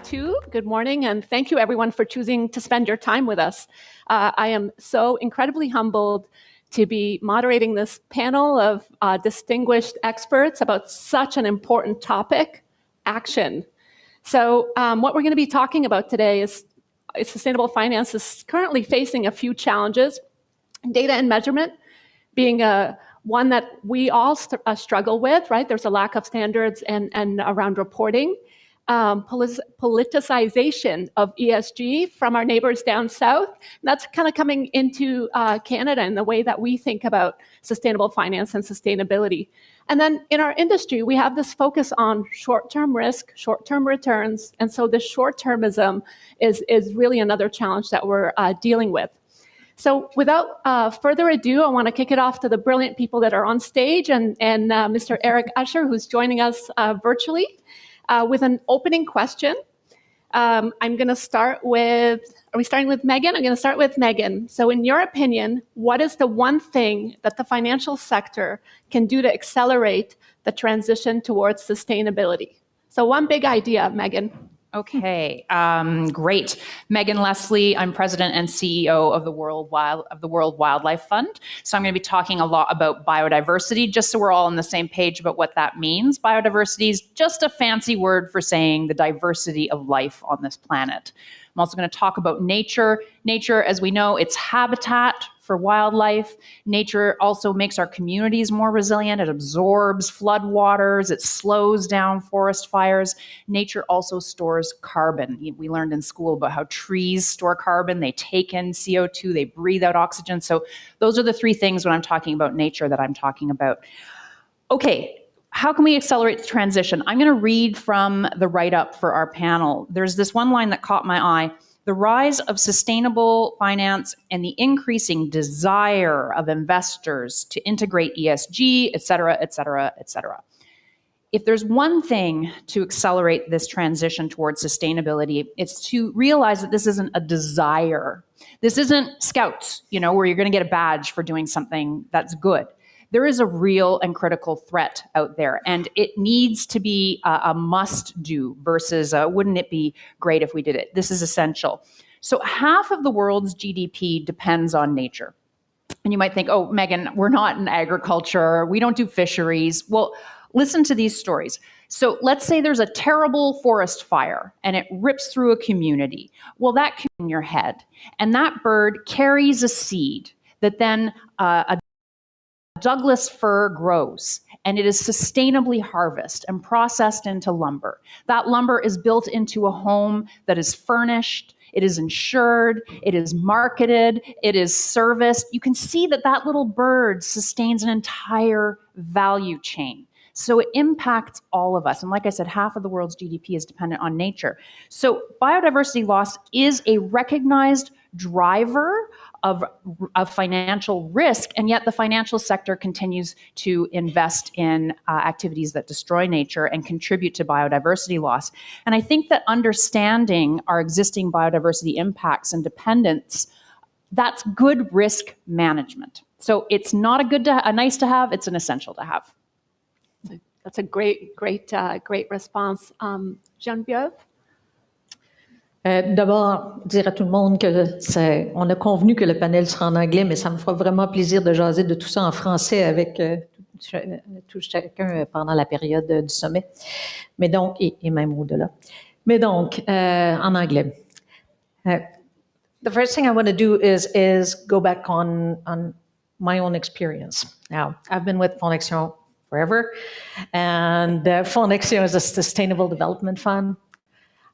too. Good morning, and thank you everyone for choosing to spend your time with us. I am so incredibly humbled to be moderating this panel of distinguished experts about such an important topic, action. So what we're going to be talking about today is sustainable finance is currently facing a few challenges, data and measurement being one that we all struggle with, right? There's a lack of standards and around reporting. Politicization of ESG from our neighbors down south. That's kind of coming into Canada in the way that we think about sustainable finance and sustainability. And then in our industry, we have this focus on short-term risk, short-term returns. And so the short-termism is really another challenge that we're dealing with. So without further ado, I want to kick it off to the brilliant people that are on stage and Mr. Eric Usher, who's joining us virtually. With an opening question. I'm going to start with, are we starting with Megan? I'm going to start with Megan. So in your opinion, what is the one thing that the financial sector can do to accelerate the transition towards sustainability? So one big idea, Megan. Okay, great. Megan Leslie, I'm president and CEO of the World Wildlife Fund. So I'm going to be talking a lot about biodiversity, just so we're all on the same page about what that means. Biodiversity is just a fancy word for saying the diversity of life on this planet. I'm also going to talk about nature. Nature, as we know, it's habitat for wildlife. Nature also makes our communities more resilient. It absorbs floodwaters. It slows down forest fires. Nature also stores carbon. We learned in school about how trees store carbon. They take in CO2. They breathe out oxygen. So those are the three things when I'm talking about nature that I'm talking about. Okay. How can we accelerate the transition? I'm going to read from the write-up for our panel. There's this one line that caught my eye. The rise of sustainable finance and the increasing desire of investors to integrate ESG, et cetera, et cetera, et cetera. If there's one thing to accelerate this transition towards sustainability, it's to realize that this isn't a desire. This isn't Scouts, where you're going to get a badge for doing something that's good. There is a real and critical threat out there, and it needs to be a must-do versus wouldn't it be great if we did it? This is essential. So half of the world's GDP depends on nature. And you might think, oh, Megan, we're not in agriculture. We don't do fisheries. Well, listen to these stories. So let's say there's a terrible forest fire and it rips through a community. Well, that can be in your head. And that bird carries a seed that then a Douglas fir grows, and it is sustainably harvested and processed into lumber. That lumber is built into a home that is furnished, it is insured, it is marketed, it is serviced. You can see that that little bird sustains an entire value chain. So it impacts all of us. And like I said, half of the world's GDP is dependent on nature. So biodiversity loss is a recognized driver of financial risk, and yet the financial sector continues to invest in activities that destroy nature and contribute to biodiversity loss. And I think that understanding our existing biodiversity impacts and dependence, that's good risk management. So it's not a nice to have, it's an essential to have. That's a great response. Geneviève? D'abord, dire à tout le monde on a convenu que le panel sera en anglais, mais ça me fera vraiment plaisir de jaser de tout ça en français avec tout chacun pendant la période du sommet. Mais donc, et même au-delà. Mais donc, en anglais. The first thing I want to do is go back on my own experience. Now, I've been with Fondaction forever, and Fondaction is a sustainable development fund.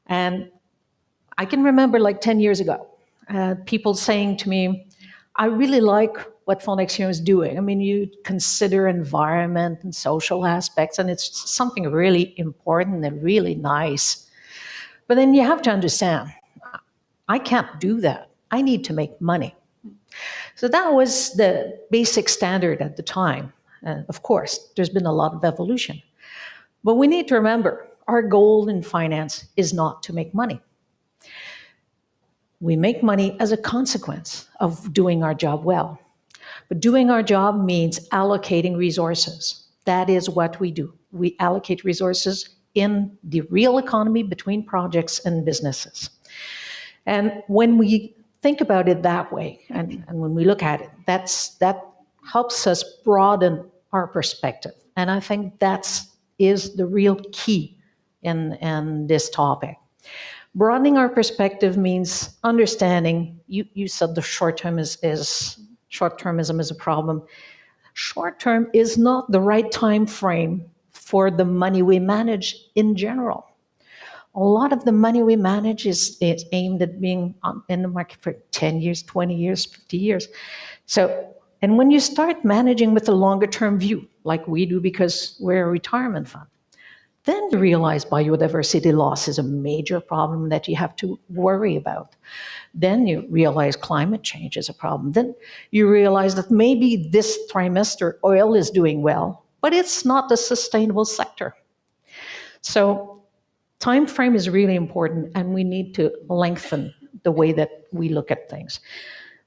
And I can remember like 10 years ago, people saying to me, I really like what Fondaction is doing. I mean, you consider environment and social aspects, and it's something really important and really nice. But then you have to understand, I can't do that. I need to make money. So that was the basic standard at the time. Of course, there's been a lot of evolution. But we need to remember, our goal in finance is not to make money. We make money as a consequence of doing our job well. But doing our job means allocating resources. That is what we do. We allocate resources in the real economy between projects and businesses. And when we think about it that way, and when we look at it, that helps us broaden our perspective. And I think that is the real key in this topic. Broadening our perspective means understanding, you said the short-termism is a problem. Short-term is not the right time frame for the money we manage in general. A lot of the money we manage is aimed at being in the market for 10 years, 20 years, 50 years. And when you start managing with a longer term view, like we do because we're a retirement fund, then you realize biodiversity loss is a major problem that you have to worry about. Then you realize climate change is a problem. Then you realize that maybe this trimester oil is doing well, but it's not a sustainable sector. So time frame is really important, and we need to lengthen the way that we look at things.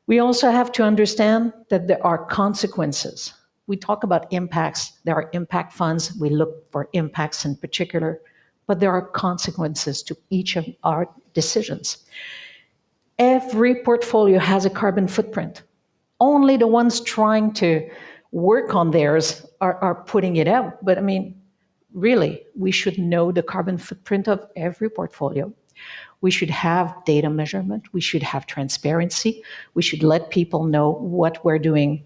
We also have to understand that there are consequences. We talk about impacts. There are impact funds. We look for impacts in particular, but there are consequences to each of our decisions. Every portfolio has a carbon footprint. Only the ones trying to work on theirs are putting it out. But I mean, really, we should know the carbon footprint of every portfolio. We should have data measurement. We should have transparency. We should let people know what we're doing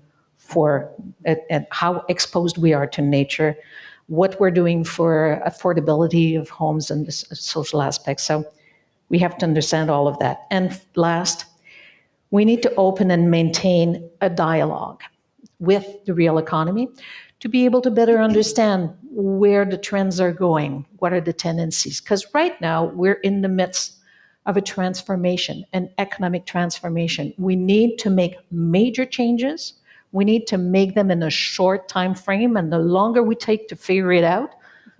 and how exposed we are to nature, what we're doing for affordability of homes and the social aspects. So we have to understand all of that. And last, we need to open and maintain a dialogue with the real economy to be able to better understand where the trends are going, what are the tendencies. Because right now, we're in the midst of a transformation, an economic transformation. We need to make major changes. We need to make them in a short time frame, and the longer we take to figure it out,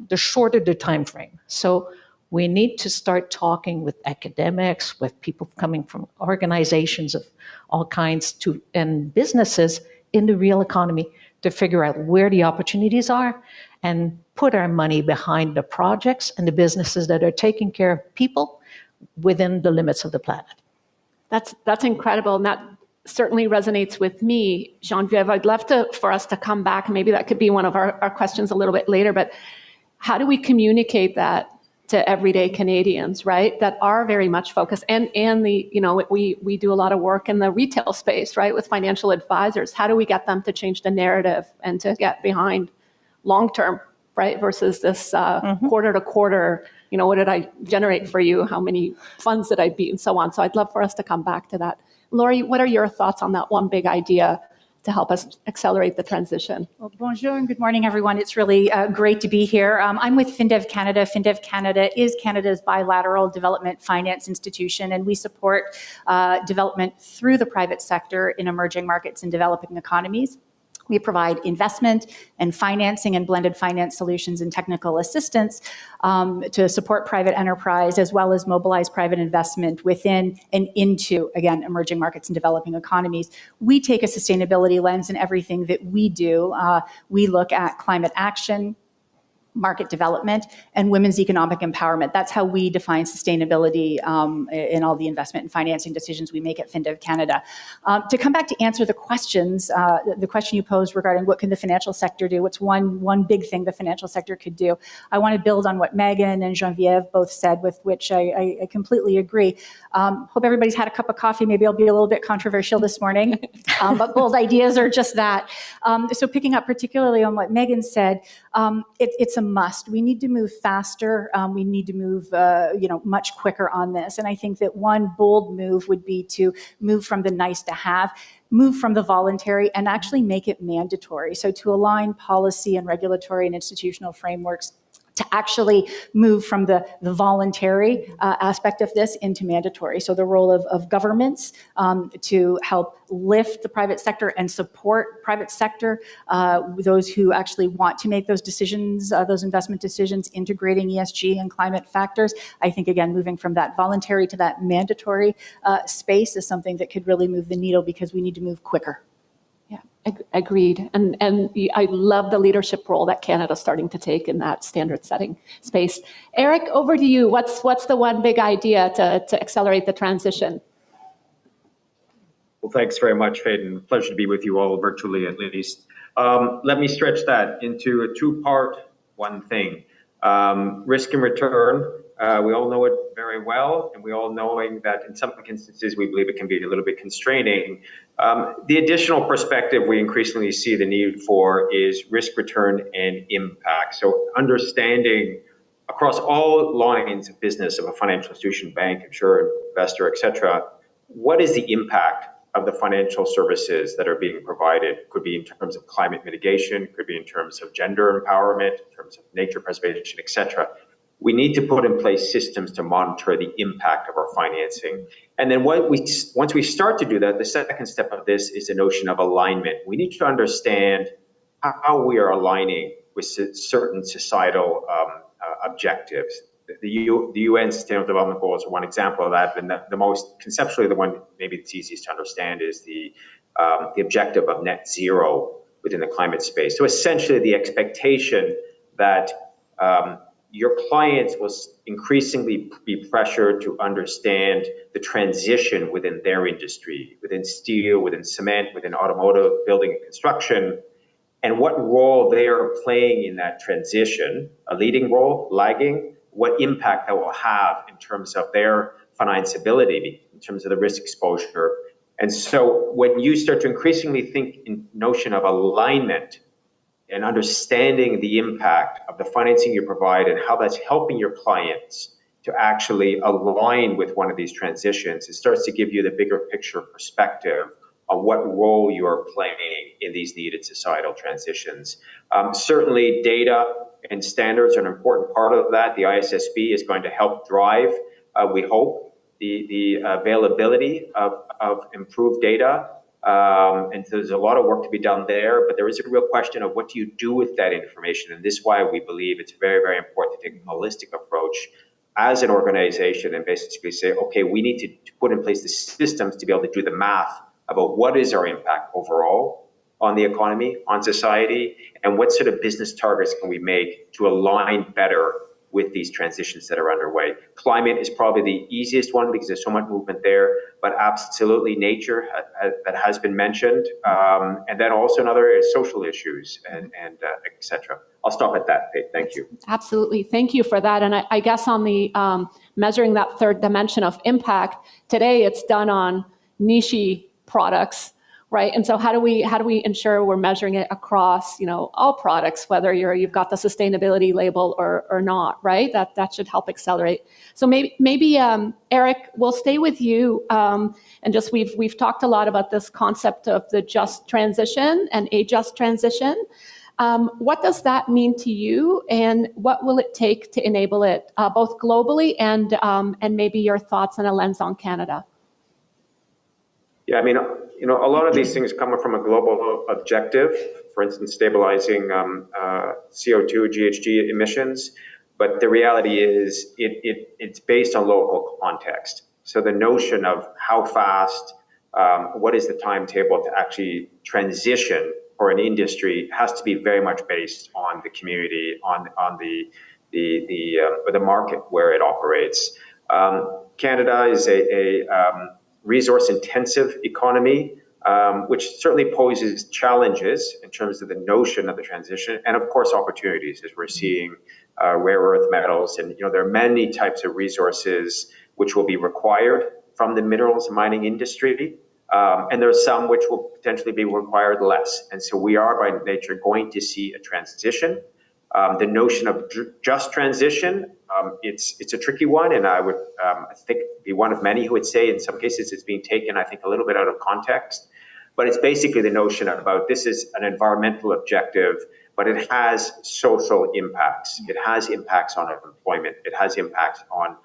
the shorter the time frame. So we need to start talking with academics, with people coming from organizations of all kinds and businesses in the real economy to figure out where the opportunities are and put our money behind the projects and the businesses that are taking care of people within the limits of the planet. That's incredible, and that certainly resonates with me. Geneviève, I'd love for us to come back, and maybe that could be one of our questions a little bit later, but how do we communicate that to everyday Canadians, right, that are very much focused, and we do a lot of work in the retail space, right, with financial advisors. How do we get them to change the narrative and to get behind long-term, right, versus this quarter to quarter, what did I generate for you? How many funds did I beat, and so on. So I'd love for us to come back to that. Laurie, what are your thoughts on that one big idea to help us accelerate the transition? Well, bonjour and good morning, everyone. It's really great to be here. I'm with FinDev Canada. FinDev Canada is Canada's bilateral development finance institution, and we support development through the private sector in emerging markets and developing economies. We provide investment and financing and blended finance solutions and technical assistance to support private enterprise, as well as mobilize private investment within and into, again, emerging markets and developing economies. We take a sustainability lens in everything that we do. We look at climate action, market development, and women's economic empowerment. That's how we define sustainability in all the investment and financing decisions we make at FinDev Canada. To come back to answer the questions, the question you posed regarding what can the financial sector do, what's one big thing the financial sector could do, I want to build on what Megan and Geneviève both said, with which I completely agree. Hope everybody's had a cup of coffee. Maybe I'll be a little bit controversial this morning, but bold ideas are just that. So picking up particularly on what Megan said, it's a must. We need to move faster. We need to move, much quicker on this. And I think that one bold move would be to move from the nice to have, move from the voluntary, and actually make it mandatory. So to align policy and regulatory and institutional frameworks to actually move from the voluntary aspect of this into mandatory. So the role of governments to help lift the private sector and support private sector, those who actually want to make those decisions, those investment decisions, integrating ESG and climate factors. I think, again, moving from that voluntary to that mandatory space is something that could really move the needle, because we need to move quicker. Yeah, Agreed. And I love the leadership role that Canada's starting to take in that standard setting space. Eric, over to you. What's the one big idea to accelerate the transition? Well, thanks very much, Hayden. Pleasure to be with you all virtually, at least. Let me stretch that into a two-part one thing. Risk and return. We all know it very well, and we all knowing that in some instances we believe it can be a little bit constraining. The additional perspective we increasingly see the need for is risk, return, and impact. So understanding across all lines of business of a financial institution, bank, insurer, investor, et cetera, what is the impact of the financial services that are being provided? Could be in terms of climate mitigation, could be in terms of gender empowerment, in terms of nature preservation, et cetera. We need to put in place systems to monitor the impact of our financing. And then once we start to do that, the second step of this is the notion of alignment. We need to understand how we are aligning with certain societal objectives. The UN Sustainable Development Goals are one example of that, and the most conceptually, the one maybe it's easiest to understand is the objective of net zero within the climate space. So essentially, the expectation that your clients will increasingly be pressured to understand the transition within their industry, within steel, within cement, within automotive, building and construction, and what role they are playing in that transition, a leading role, lagging, what impact that will have in terms of their financeability, in terms of the risk exposure. And so when you start to increasingly think in notion of alignment and understanding the impact of the financing you provide and how that's helping your clients to actually align with one of these transitions, it starts to give you the bigger picture perspective on what role you are playing in these needed societal transitions. Certainly data and standards are an important part of that. The ISSB is going to help drive, we hope, the availability of improved data. And so there's a lot of work to be done there, but there is a real question of what do you do with that information? And this is why we believe it's very, very important to take a holistic approach as an organization and basically say, okay, we need to put in place the systems to be able to do the math about what is our impact overall on the economy, on society, and what sort of business targets can we make to align better with these transitions that are underway. Climate is probably the easiest one because there's so much movement there, but absolutely nature that has been mentioned. And then also another area is social issues and et cetera. I'll stop at that, Kate. Thank you. Absolutely. Thank you for that. And I guess on the measuring that third dimension of impact, today it's done on niche products, right? And so how do we ensure we're measuring it across, all products, whether you've got the sustainability label or not, right? That should help accelerate. So maybe Eric, we'll stay with you. And just we've talked a lot about this concept of the just transition and a just transition. What does that mean to you, and what will it take to enable it, both globally and maybe your thoughts and a lens on Canada? Yeah, I mean, a lot of these things come from a global objective, for instance, stabilizing CO2, GHG emissions. But the reality is it's based on local context. So the notion of how fast, what is the timetable to actually transition for an industry has to be very much based on the community, on the market where it operates. Canada is a resource-intensive economy, which certainly poses challenges in terms of the notion of the transition, and of course opportunities, as we're seeing rare earth metals, and there are many types of resources which will be required from the minerals mining industry, and there are some which will potentially be required less. And so we are by nature going to see a transition. The notion of just transition, it's a tricky one, and I would I think be one of many who would say in some cases it's being taken, I think, a little bit out of context. But it's basically the notion about this is an environmental objective, but it has social impacts. It has impacts on employment. It has impacts on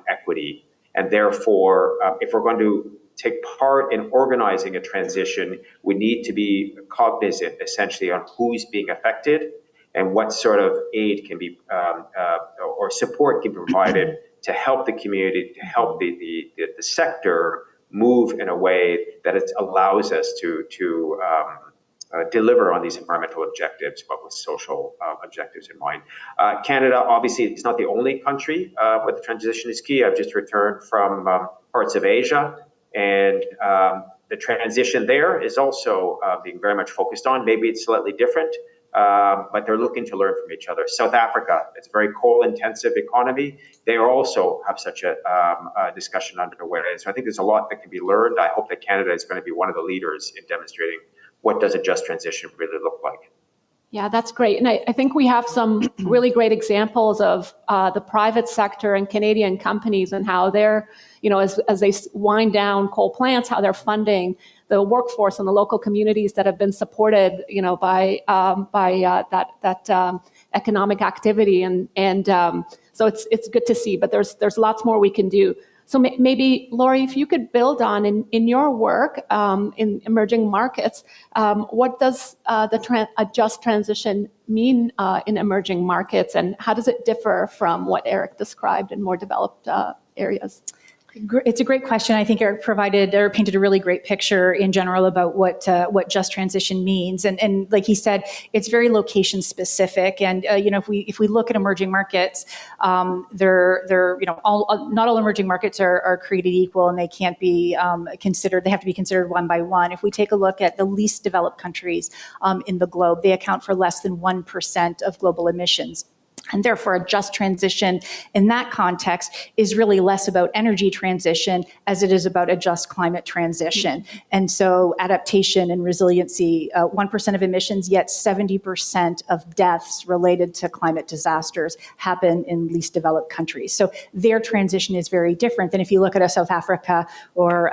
equity. And therefore, if we're going to take part in organizing a transition, we need to be cognizant essentially on who's being affected and what sort of aid can be or support can be provided to help the community, to help the sector move in a way that it allows us to deliver on these environmental objectives, but with social objectives in mind. Canada, obviously, is not the only country where the transition is key. I've just returned from parts of Asia, and the transition there is also being very much focused on. Maybe it's slightly different, but they're looking to learn from each other. South Africa, it's a very coal-intensive economy. They also have such a discussion underway. So I think there's a lot that can be learned. I hope that Canada is going to be one of the leaders in demonstrating what does a just transition really look like. Yeah, that's great. And I think we have some really great examples of the private sector and Canadian companies and how they're, as they wind down coal plants, how they're funding the workforce and the local communities that have been supported, by that economic activity. And so it's good to see, but there's lots more we can do. So maybe, Laurie, if you could build on in your work in emerging markets, what does a just transition mean in emerging markets, and how does it differ from what Eric described in more developed areas? It's a great question. I think Eric painted a really great picture in general about what just transition means. And like he said, it's very location specific. And if we look at emerging markets, not all emerging markets are created equal, and they can't be considered. They have to be considered one by one. If we take a look at the least developed countries in the globe, they account for less than 1% of global emissions. And therefore, a just transition in that context is really less about energy transition as it is about a just climate transition. Mm-hmm. And so adaptation and resiliency, 1% of emissions, yet 70% of deaths related to climate disasters happen in least developed countries. So their transition is very different than if you look at a South Africa or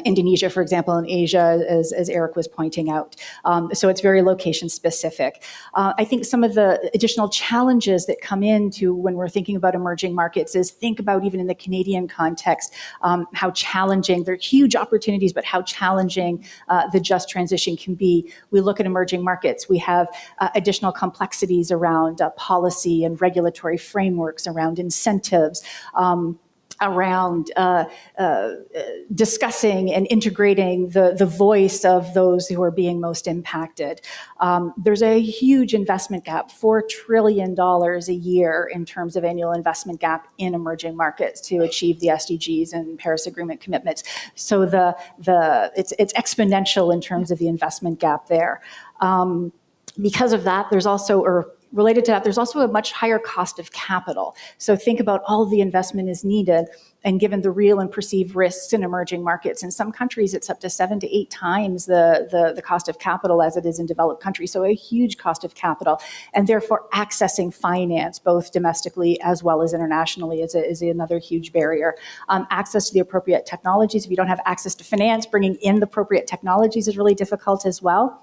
Indonesia, for example, in Asia, as Eric was pointing out. So it's very location specific. I think some of the additional challenges that come into when we're thinking about emerging markets is think about, even in the Canadian context, how challenging, they're huge opportunities, but how challenging the just transition can be. We look at emerging markets, we have additional complexities around policy and regulatory frameworks, around incentives, around discussing and integrating the voice of those who are being most impacted. There's a huge investment gap, $4 trillion a year in terms of annual investment gap in emerging markets to achieve the SDGs and Paris Agreement commitments. So it's exponential in terms of the investment gap there. Because of that, related to that, there's also a much higher cost of capital. So think about all the investment is needed, and given the real and perceived risks in emerging markets, in some countries it's up to 7 to 8 times the cost of capital as it is in developed countries. So a huge cost of capital, and therefore accessing finance, both domestically as well as internationally, is another huge barrier. Access to the appropriate technologies. If you don't have access to finance, bringing in the appropriate technologies is really difficult as well.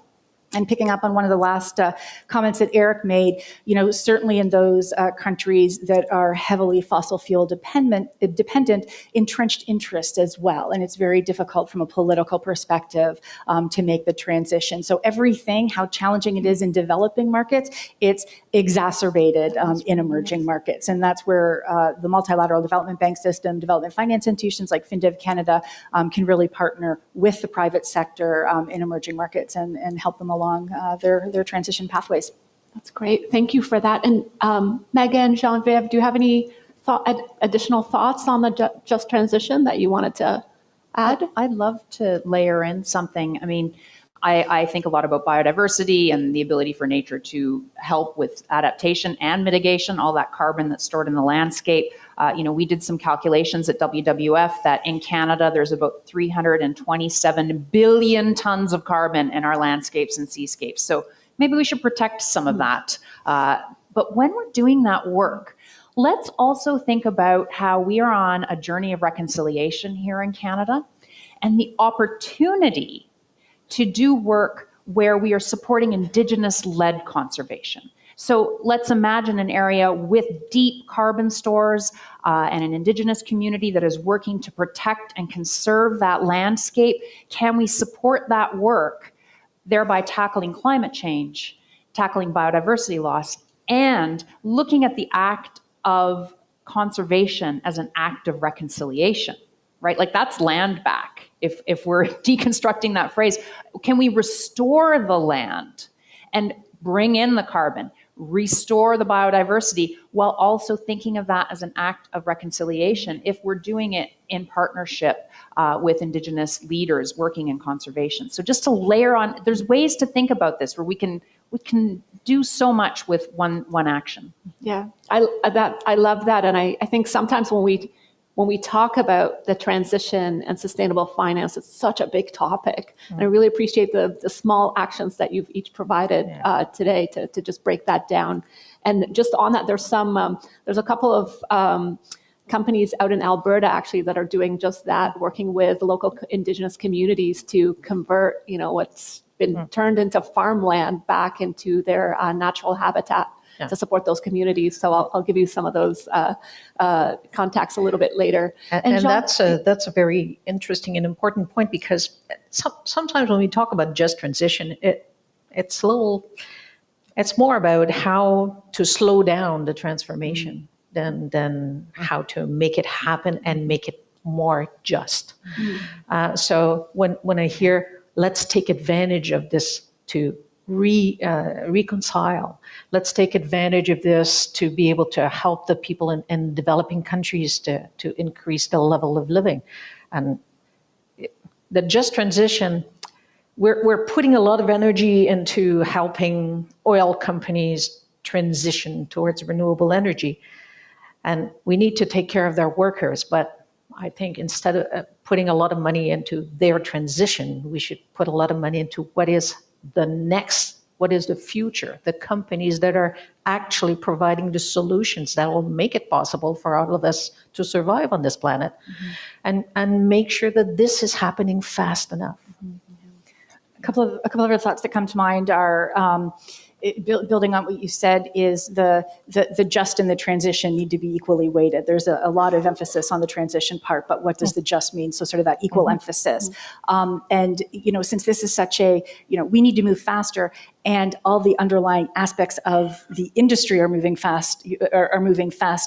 And picking up on one of the last comments that Eric made, certainly in those countries that are heavily fossil fuel dependent, entrenched interest as well. And it's very difficult from a political perspective to make the transition. So everything, how challenging it is in developing markets, it's exacerbated in emerging markets. And that's where the multilateral development bank system, development finance institutions like FinDev Canada can really partner with the private sector in emerging markets and help them along their transition pathways. That's great. Thank you for that. And Megan, Geneviève, do you have any additional thoughts on the just transition that you wanted to add? I'd love to layer in something. I mean, I think a lot about biodiversity and the ability for nature to help with adaptation and mitigation, all that carbon that's stored in the landscape. We did some calculations at WWF that in Canada, there's about 327 billion tons of carbon in our landscapes and seascapes. So maybe we should protect some of that. But when we're doing that work, let's also think about how we are on a journey of reconciliation here in Canada, and the opportunity to do work where we are supporting Indigenous-led conservation. So let's imagine an area with deep carbon stores and an Indigenous community that is working to protect and conserve that landscape. Can we support that work, thereby tackling climate change, tackling biodiversity loss, and looking at the act of conservation as an act of reconciliation? right? Like that's land back. If we're deconstructing that phrase, can we restore the land and bring in the carbon, restore the biodiversity, while also thinking of that as an act of reconciliation if we're doing it in partnership with Indigenous leaders working in conservation? So just to layer on, there's ways to think about this where we can do so much with one action. Yeah, I love that, and I think sometimes when we talk about the transition and sustainable finance, it's such a big topic. And I really appreciate the small actions that you've each provided today to just break that down. And just on that, there's a couple of companies out in Alberta actually that are doing just that, working with local Indigenous communities to convert, what's been turned into farmland back into their natural habitat. To support those communities. So I'll give you some of those contacts a little bit later. And Jean, that's a very interesting and important point, because sometimes when we talk about just transition, it's more about how to slow down the transformation than how to make it happen and make it more just. So when I hear, let's take advantage of this to reconcile. Let's take advantage of this to be able to help the people in developing countries to increase the level of living. And the just transition, we're putting a lot of energy into helping oil companies transition towards renewable energy. And we need to take care of their workers. But I think instead of putting a lot of money into their transition, we should put a lot of money into what is the future, the companies that are actually providing the solutions that will make it possible for all of us to survive on this planet, and make sure that this is happening fast enough. A couple of other thoughts that come to mind are building on what you said is the just and the transition need to be equally weighted. There's a lot of emphasis on the transition part, but what does the just mean? So sort of that equal emphasis. And, since this is such we need to move faster, and all the underlying aspects of the industry are moving fast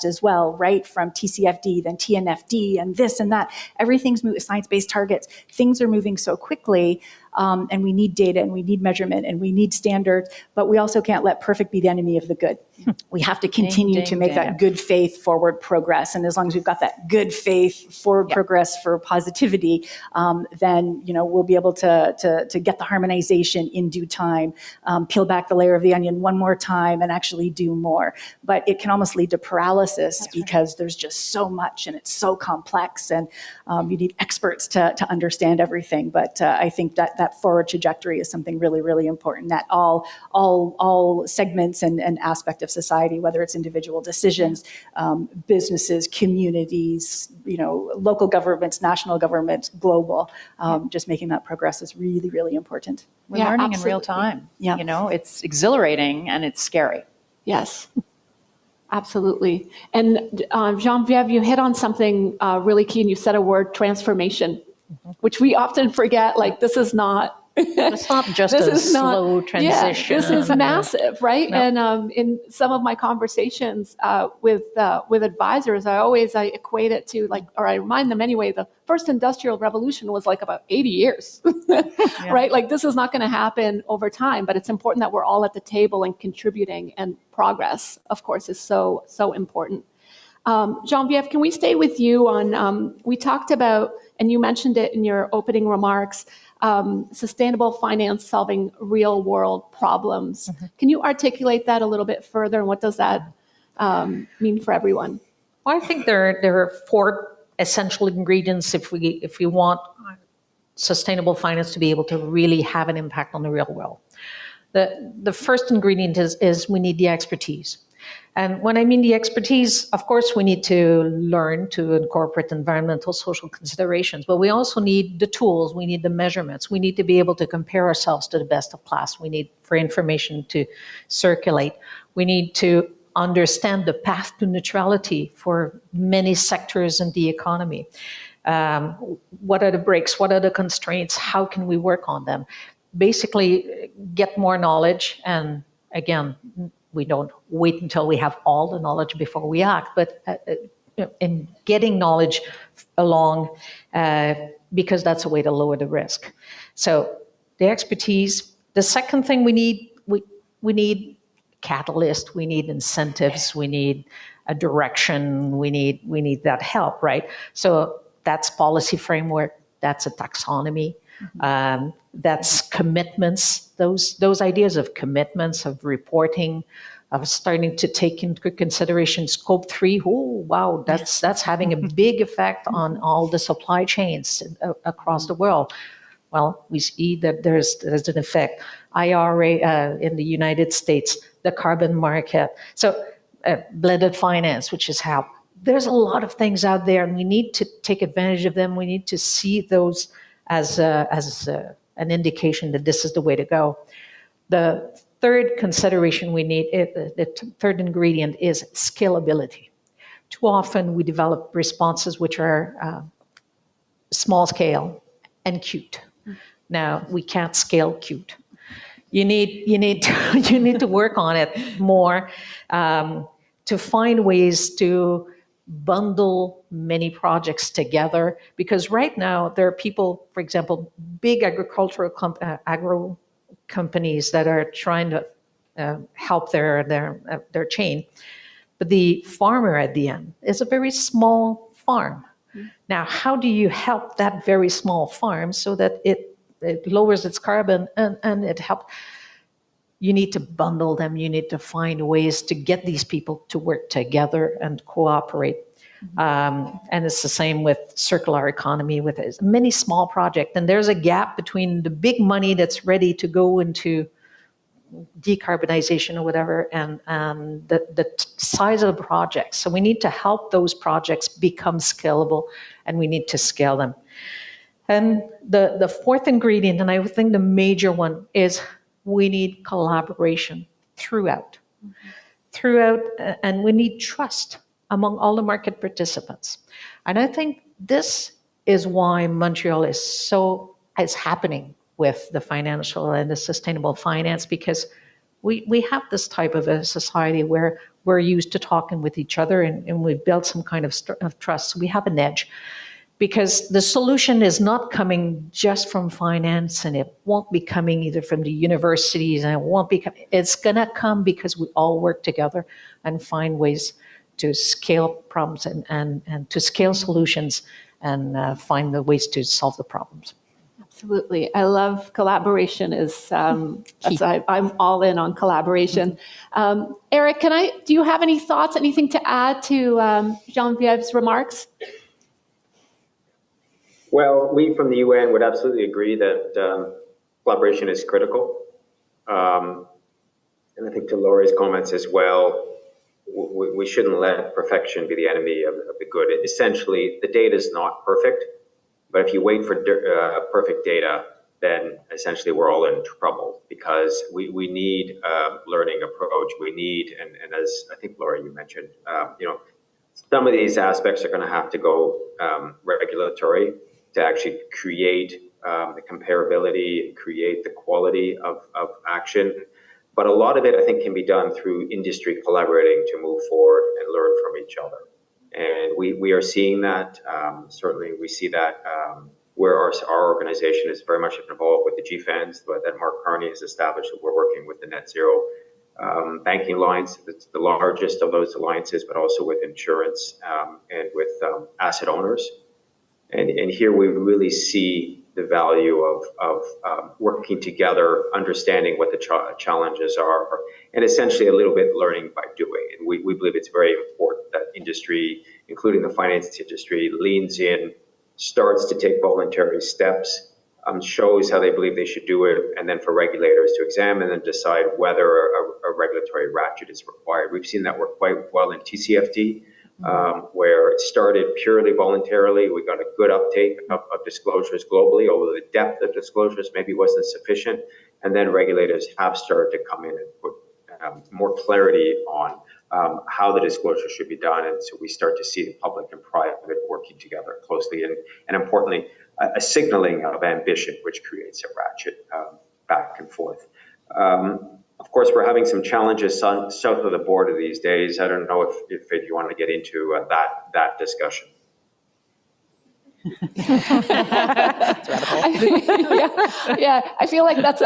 as well, right? From TCFD, then TNFD, and this and that. Everything's moving, science-based targets. Things are moving so quickly, and we need data, and we need measurement, and we need standards, but we also can't let perfect be the enemy of the good. We have to continue to make that good faith forward progress. And as long as we've got that good faith forward progress for positivity, then, we'll be able to get the harmonization in due time, peel back the layer of the onion one more time and actually do more. But it can almost lead to paralysis because there's just so much and it's so complex, and you need experts to understand everything. But I think that forward trajectory is something really, really important, that all segments and aspect of society, whether it's individual decisions, businesses, communities, local governments, national governments, global, just making that progress is really, really important. We're learning in real time. Yeah. It's exhilarating and it's scary. Yes, absolutely. And Geneviève, you hit on something really key, and you said a word, transformation, which we often forget. Like, this is not. It's not just a slow transition. Yeah, this is massive, right? No. And in some of my conversations with advisors, I equate it to or I remind them anyway, the first industrial revolution was about 80 years, right? Like, this is not going to happen over time, but it's important that we're all at the table and contributing, and progress, of course, is so important. Geneviève, can we stay with you on, we talked about, and you mentioned it in your opening remarks, sustainable finance solving real world problems. Can you articulate that a little bit further, and what does that mean for everyone? Well, I think there are 4 essential ingredients if we want sustainable finance to be able to really have an impact on the real world. The first ingredient is we need the expertise. And when I mean the expertise, of course, we need to learn to incorporate environmental, social considerations, but we also need the tools, we need the measurements, we need to be able to compare ourselves to the best of class, we need for information to circulate, we need to understand the path to neutrality for many sectors in the economy. What are the breaks, what are the constraints, how can we work on them? Basically, get more knowledge, and again, we don't wait until we have all the knowledge before we act, but in getting knowledge along, because that's a way to lower the risk. So the expertise. The second thing we need catalyst, we need incentives, we need a direction, we need that help, right? So that's policy framework, that's a taxonomy, that's commitments, those ideas of commitments, of reporting, of starting to take into consideration scope 3. Oh, wow, that's having a big effect on all the supply chains across the world. Well, we see that there's an effect. IRA in the United States, the carbon market. So blended finance, which is how. There's a lot of things out there, and we need to take advantage of them. We need to see those as an indication that this is the way to go. The third consideration we need, the third ingredient is scalability. Too often we develop responses which are small scale and cute. Now, we can't scale cute. You need to work on it more to find ways to bundle many projects together. Because right now there are people, for example, big agricultural agro companies that are trying to help their chain, but the farmer at the end is a very small farm. Now, how do you help that very small farm so that it lowers its carbon and it helps? You need to bundle them. You need to find ways to get these people to work together and cooperate. And it's the same with circular economy, with many small projects. And there's a gap between the big money that's ready to go into decarbonization or whatever and the size of the projects. So we need to help those projects become scalable, and we need to scale them. And the fourth ingredient, and I think the major one, is we need collaboration throughout, and we need trust among all the market participants. And I think this is why Montreal is happening with the financial and the sustainable finance, because we have this type of a society where we're used to talking with each other, and we've built some kind of trust. So we have an edge. Because the solution is not coming just from finance, and it won't be coming either from the universities, and it won't be coming. It's going to come because we all work together and find ways to scale problems and to scale solutions and find the ways to solve the problems. Absolutely. I love collaboration. I'm all in on collaboration. Eric, do you have any thoughts, anything to add to Genevieve's remarks? Well, we from the UN would absolutely agree that collaboration is critical. And I think to Laurie's comments as well, we shouldn't let perfection be the enemy of the good. Essentially, the data is not perfect, but if you wait for perfect data, then essentially we're all in trouble, because we need a learning approach. We need, and as I think, Laurie, you mentioned, some of these aspects are going to have to go regulatory to actually create the comparability, create the quality of action. But a lot of it, I think, can be done through industry collaborating to move forward and learn from each other. And we are seeing that. Certainly, we see that where our organization is very much involved with the GFANs that Mark Carney has established. We're working with the Net Zero Banking Alliance. It's the largest of those alliances, but also with insurance and with asset owners. And here we really see the value of working together, understanding what the challenges are, and essentially a little bit learning by doing. And we believe it's very important that industry, including the finance industry, leans in, starts to take voluntary steps, shows how they believe they should do it, and then for regulators to examine and decide whether a regulatory ratchet is required. We've seen that work quite well in TCFD. Where it started purely voluntarily. We got a good uptake of disclosures globally, although the depth of disclosures maybe wasn't sufficient. And then regulators have started to come in and put more clarity on how the disclosure should be done. And so we start to see the public and private working together closely. And importantly, a signaling of ambition, which creates a ratchet back and forth. Of course, we're having some challenges south of the border these days. I don't know if you want to get into that discussion. I feel like that's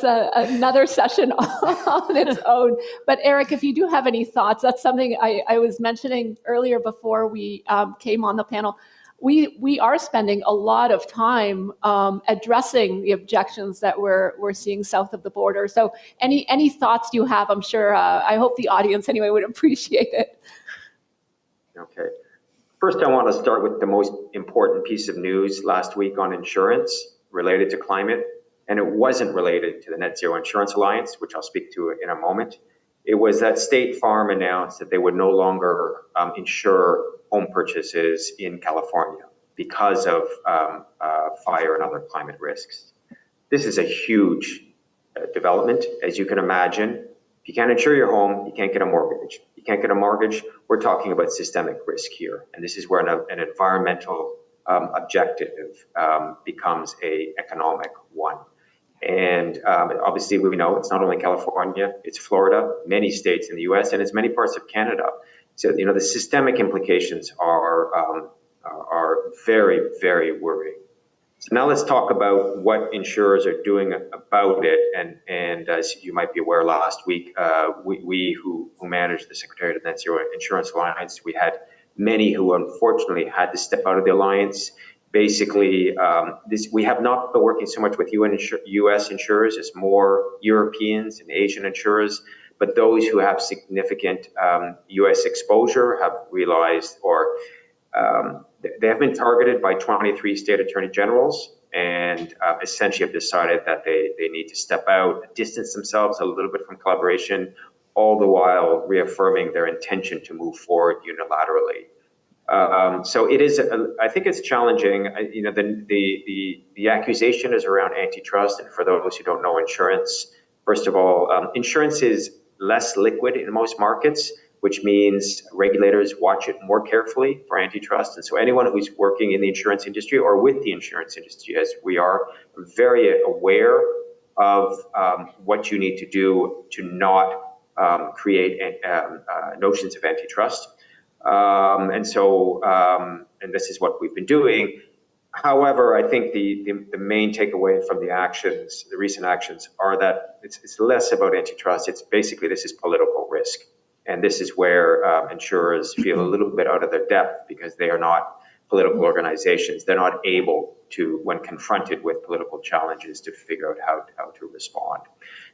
another session on its own. But Eric, if you do have any thoughts, that's something I was mentioning earlier before we came on the panel. We are spending a lot of time addressing the objections that we're seeing south of the border. So any thoughts you have, I'm sure, I hope the audience anyway would appreciate it. Okay. First, I want to start with the most important piece of news last week on insurance related to climate. And it wasn't related to the Net Zero Insurance Alliance, which I'll speak to in a moment. It was that State Farm announced that they would no longer insure home purchases in California because of fire and other climate risks. This is a huge development, as you can imagine. If you can't insure your home, you can't get a mortgage. You can't get a mortgage, we're talking about systemic risk here. And this is where an environmental objective becomes an economic one. And obviously, we know it's not only California, it's Florida, many states in the US, and it's many parts of Canada. So, the systemic implications are very, very worrying. So now let's talk about what insurers are doing about it. And as you might be aware, last week, we who manage the Secretariat of Net Zero Insurance Alliance, we had many who unfortunately had to step out of the alliance. Basically, we have not been working so much with U.S. insurers, it's more Europeans and Asian insurers, but those who have significant U.S. exposure have realized they have been targeted by 23 state attorney generals and essentially have decided that they need to step out, distance themselves a little bit from collaboration, all the while reaffirming their intention to move forward unilaterally. So it is, I think it's challenging. The accusation is around antitrust. And for those who don't know insurance, first of all, insurance is less liquid in most markets, which means regulators watch it more carefully for antitrust. And so anyone who's working in the insurance industry or with the insurance industry, as we are, very aware of what you need to do to not create notions of antitrust. And this is what we've been doing. However, I think the main takeaway from the recent actions are that it's less about antitrust. It's basically, this is political risk. And this is where insurers feel a little bit out of their depth because they are not political organizations. They're not able to, when confronted with political challenges, to figure out how to respond.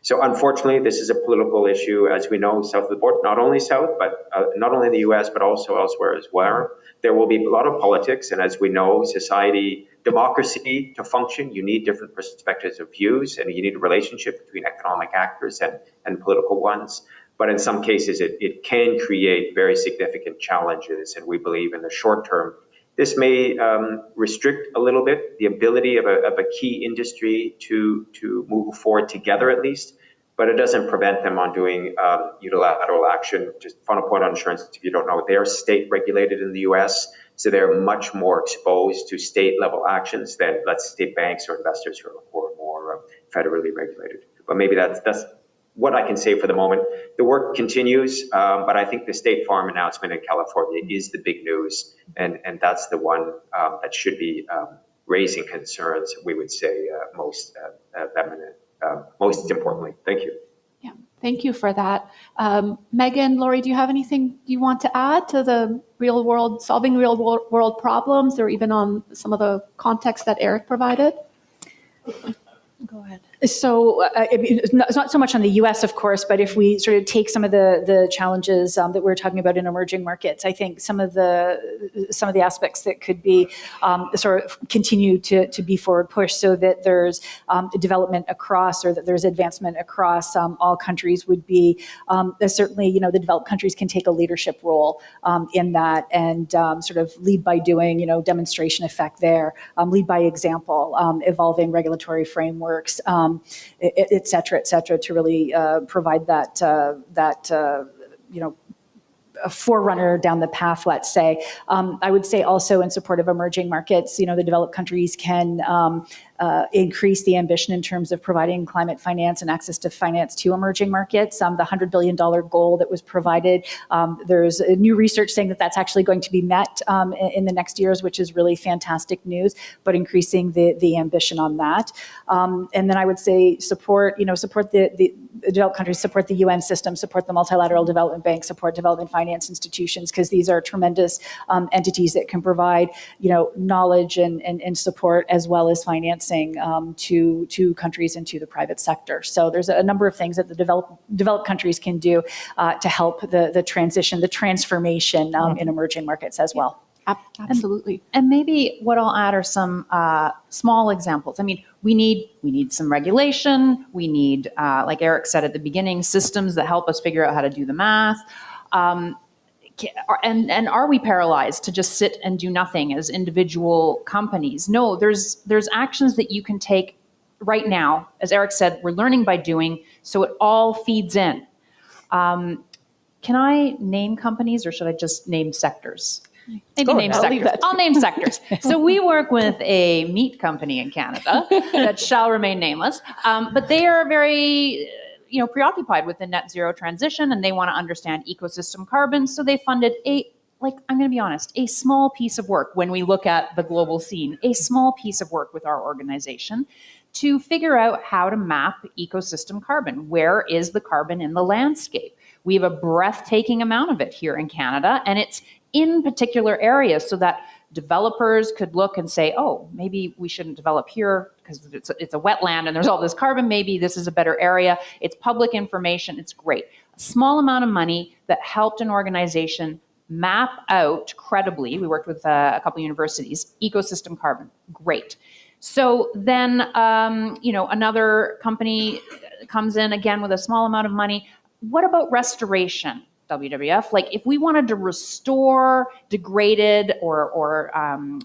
So unfortunately, this is a political issue, as we know, south of the border, not only south, but not only in the US, but also elsewhere as well. There will be a lot of politics. And as we know, democracy to function, you need different perspectives of views, and you need a relationship between economic actors and political ones. But in some cases, it can create very significant challenges. And we believe in the short term, this may restrict a little bit the ability of a key industry to move forward together at least, but it doesn't prevent them on doing unilateral action. Just final point on insurance, if you don't know, they are state regulated in the US, so they're much more exposed to state level actions than, let's say, banks or investors who are more federally regulated. But maybe that's what I can say for the moment. The work continues, but I think the State Farm announcement in California is the big news, and that's the one that should be raising concerns, we would say, most importantly. Thank you. Yeah, thank you for that. Megan, Laurie, do you have anything you want to add to the solving real world problems, or even on some of the context that Eric provided? Go ahead. So it's not so much on the U.S., of course, but if we sort of take some of the challenges that we're talking about in emerging markets, I think some of the aspects that could be sort of continue to be forward pushed, so that there's development across, or that there's advancement across all countries, would be certainly, the developed countries can take a leadership role in that, and sort of lead by doing, demonstration effect there, lead by example, evolving regulatory frameworks, et cetera, to really provide that a forerunner down the path, let's say. I would say also in support of emerging markets, the developed countries can increase the ambition in terms of providing climate finance and access to finance to emerging markets. The $100 billion goal that was provided, there's a new research saying that that's actually going to be met in the next years, which is really fantastic news, but increasing the ambition on that. And then I would say support the developed countries, support the UN system, support the multilateral development bank, support development finance institutions, because these are tremendous entities that can provide, knowledge and support as well as financing to countries and to the private sector. So there's a number of things that the developed countries can do to help the transition, the transformation in emerging markets as well. Absolutely. And maybe what I'll add are some small examples. I mean, we need some regulation. We need, like Eric said at the beginning, systems that help us figure out how to do the math. And are we paralyzed to just sit and do nothing as individual companies? No, there's actions that you can take right now. As Eric said, we're learning by doing, so it all feeds in. Can I name companies, or should I just name sectors? Maybe name sectors. I'll name sectors. So we work with a meat company in Canada that shall remain nameless, but they are very preoccupied with the net zero transition, and they want to understand ecosystem carbon. So they funded I'm going to be honest, a small piece of work when we look at the global scene, a small piece of work with our organization to figure out how to map ecosystem carbon. Where is the carbon in the landscape? We have a breathtaking amount of it here in Canada, and it's in particular areas so that developers could look and say, oh, maybe we shouldn't develop here because it's a wetland and there's all this carbon. Maybe this is a better area. It's public information. It's great. A small amount of money that helped an organization map out credibly. We worked with a couple universities, ecosystem carbon. Great. So then, another company comes in again with a small amount of money. What about restoration? WWF, like if we wanted to restore degraded or I'm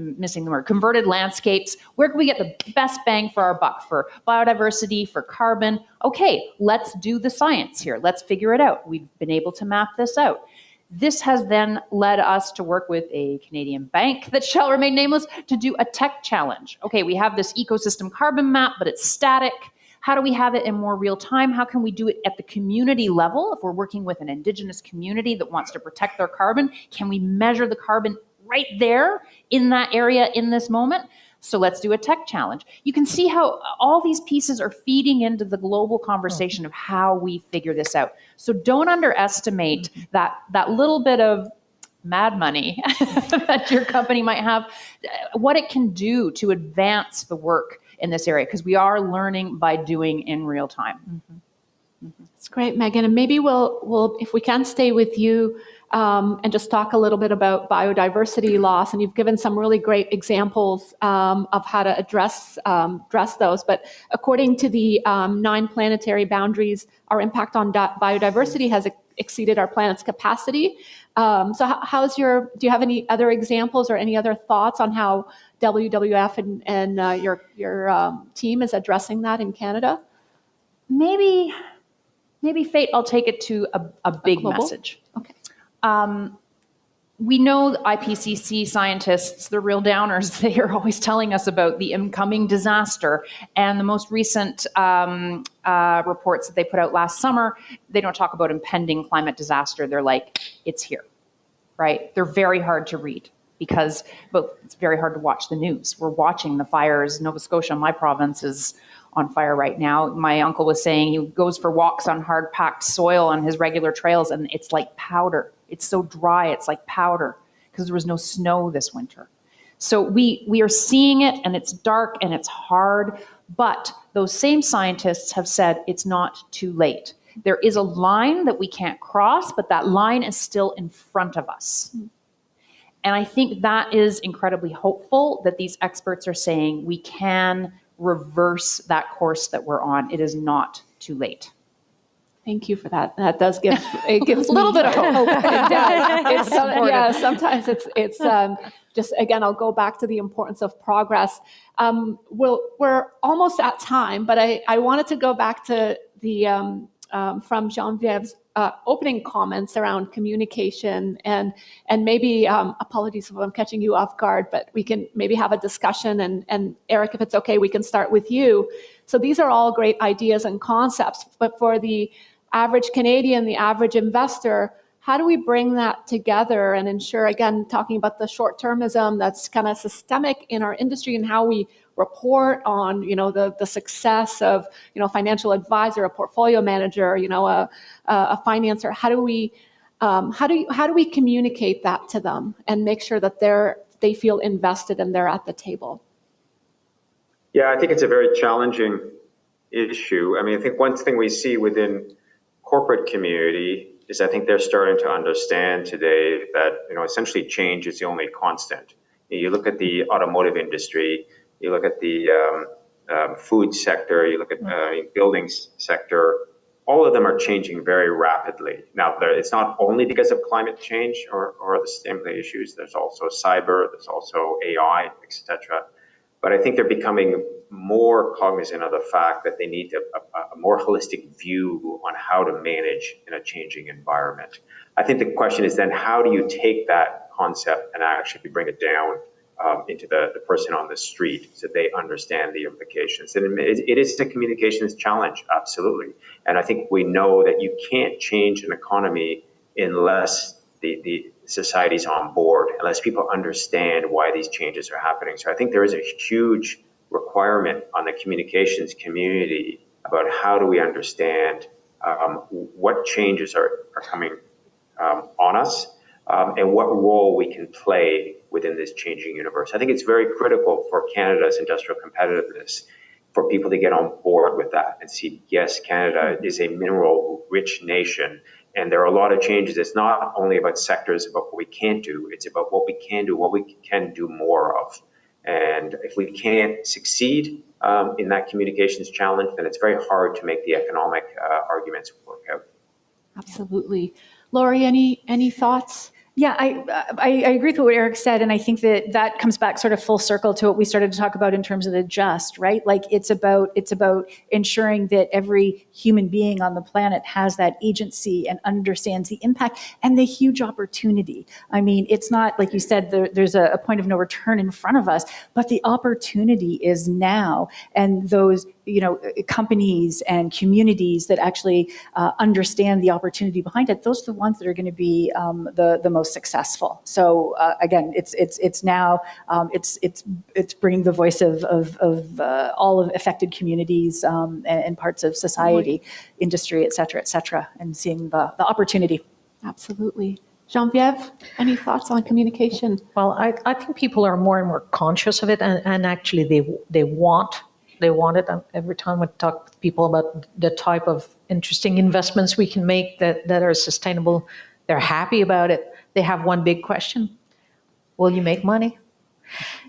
missing the word, converted landscapes, where can we get the best bang for our buck for biodiversity, for carbon? Okay, let's do the science here. Let's figure it out. We've been able to map this out. This has then led us to work with a Canadian bank that shall remain nameless to do a tech challenge. Okay, we have this ecosystem carbon map, but it's static. How do we have it in more real time? How can we do it at the community level? If we're working with an Indigenous community that wants to protect their carbon, can we measure the carbon right there in that area in this moment? So let's do a tech challenge. You can see how all these pieces are feeding into the global conversation of how we figure this out. So don't underestimate that little bit of mad money that your company might have, what it can do to advance the work in this area, because we are learning by doing in real time. That's great, Megan. And maybe we'll if we can stay with you and just talk a little bit about biodiversity loss. And you've given some really great examples of how to address those. But according to the 9 planetary boundaries, our impact on biodiversity has exceeded our planet's capacity. So do you have any other examples or any other thoughts on how WWF and your team is addressing that in Canada? Maybe Fate, I'll take it to a big message. Okay. We know the IPCC scientists, the real downers, they are always telling us about the incoming disaster. And the most recent reports that they put out last summer, they don't talk about impending climate disaster. They're like, it's here, right? They're very hard to read but it's very hard to watch the news. We're watching the fires. Nova Scotia, my province, is on fire right now. My uncle was saying he goes for walks on hard-packed soil on his regular trails, and it's like powder. It's so dry, it's like powder, because there was no snow this winter. So we are seeing it, and it's dark, and it's hard, but those same scientists have said it's not too late. There is a line that we can't cross, but that line is still in front of us. And I think that is incredibly hopeful that these experts are saying we can reverse that course that we're on. It is not too late. Thank you for that. That does give a little bit of hope. It does. Sometimes it's just, again, I'll go back to the importance of progress. We're almost at time, but I wanted to go back to the from Genevieve's opening comments around communication and maybe apologies if I'm catching you off guard, but we can maybe have a discussion. And Eric, if it's okay, we can start with you. So these are all great ideas and concepts, but for the average Canadian, the average investor, how do we bring that together and ensure, again, talking about the short-termism that's kind of systemic in our industry and how we report on, the success of, financial advisor, a portfolio manager, a financer. How do we communicate that to them and make sure that they feel invested and they're at the table? Yeah, I think it's a very challenging issue. I mean, I think one thing we see within corporate community is I think they're starting to understand today that, essentially change is the only constant. You look at the automotive industry, you look at the food sector, you look at buildings sector, all of them are changing very rapidly. Now, it's not only because of climate change or the sustainability issues, there's also cyber, there's also AI, etc. But I think they're becoming more cognizant of the fact that they need a more holistic view on how to manage in a changing environment. I think the question is then, how do you take that concept and actually bring it down into the person on the street so they understand the implications? And it is a communications challenge, absolutely. And I think we know that you can't change an economy unless the society's on board, unless people understand why these changes are happening. So I think there is a huge requirement on the communications community about how do we understand what changes are coming on us and what role we can play within this changing universe. I think it's very critical for Canada's industrial competitiveness for people to get on board with that and see, yes, Canada is a mineral-rich nation, and there are a lot of changes. It's not only about sectors, about what we can't do. It's about what we can do, what we can do more of. And if we can't succeed in that communications challenge, then it's very hard to make the economic arguments work out. Absolutely. Laurie, any thoughts? Yeah, I agree with what Eric said, and I think that comes back sort of full circle to what we started to talk about in terms of the just, right? Like it's about ensuring that every human being on the planet has that agency and understands the impact and the huge opportunity. I mean, it's not like you said, there's a point of no return in front of us, but the opportunity is now, and those companies and communities that actually understand the opportunity behind it, those are the ones that are going to be the most successful. So again, it's now it's bringing the voice of all of affected communities and parts of society, industry, et cetera, and seeing the opportunity. Absolutely. Geneviève, any thoughts on communication? Well, I think people are more and more conscious of it, and actually they want it. Every time we talk to people about the type of interesting investments we can make that are sustainable, they're happy about it. They have one big question: will you make money?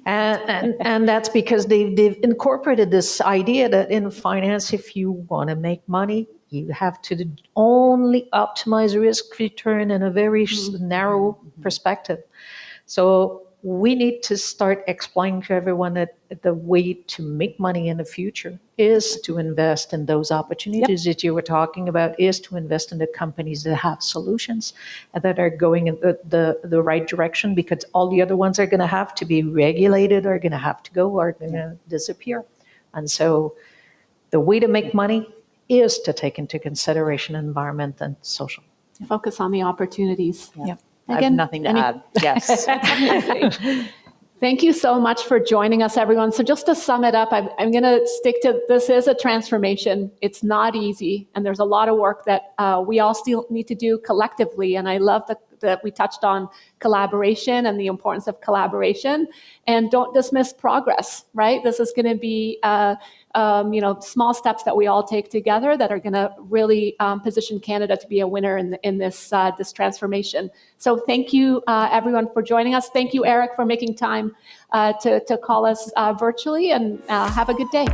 And that's because they've incorporated this idea that in finance, if you want to make money, you have to only optimize risk return in a very narrow perspective. So we need to start explaining to everyone that the way to make money in the future is to invest in those opportunities that you were talking about, is to invest in the companies that have solutions and that are going in the right direction, because all the other ones are going to have to be regulated, are going to have to go, or going to disappear. And so the way to make money is to take into consideration environment and social. Focus on the opportunities. Yeah. I have nothing to add. Yes. Thank you so much for joining us, everyone. So just to sum it up, I'm going to stick to this is a transformation. It's not easy, and there's a lot of work that we all still need to do collectively. And I love that we touched on collaboration and the importance of collaboration. And don't dismiss progress, right? This is going to be small steps that we all take together that are going to really position Canada to be a winner in this transformation. So thank you, everyone, for joining us. Thank you, Eric, for making time to call us virtually, and have a good day.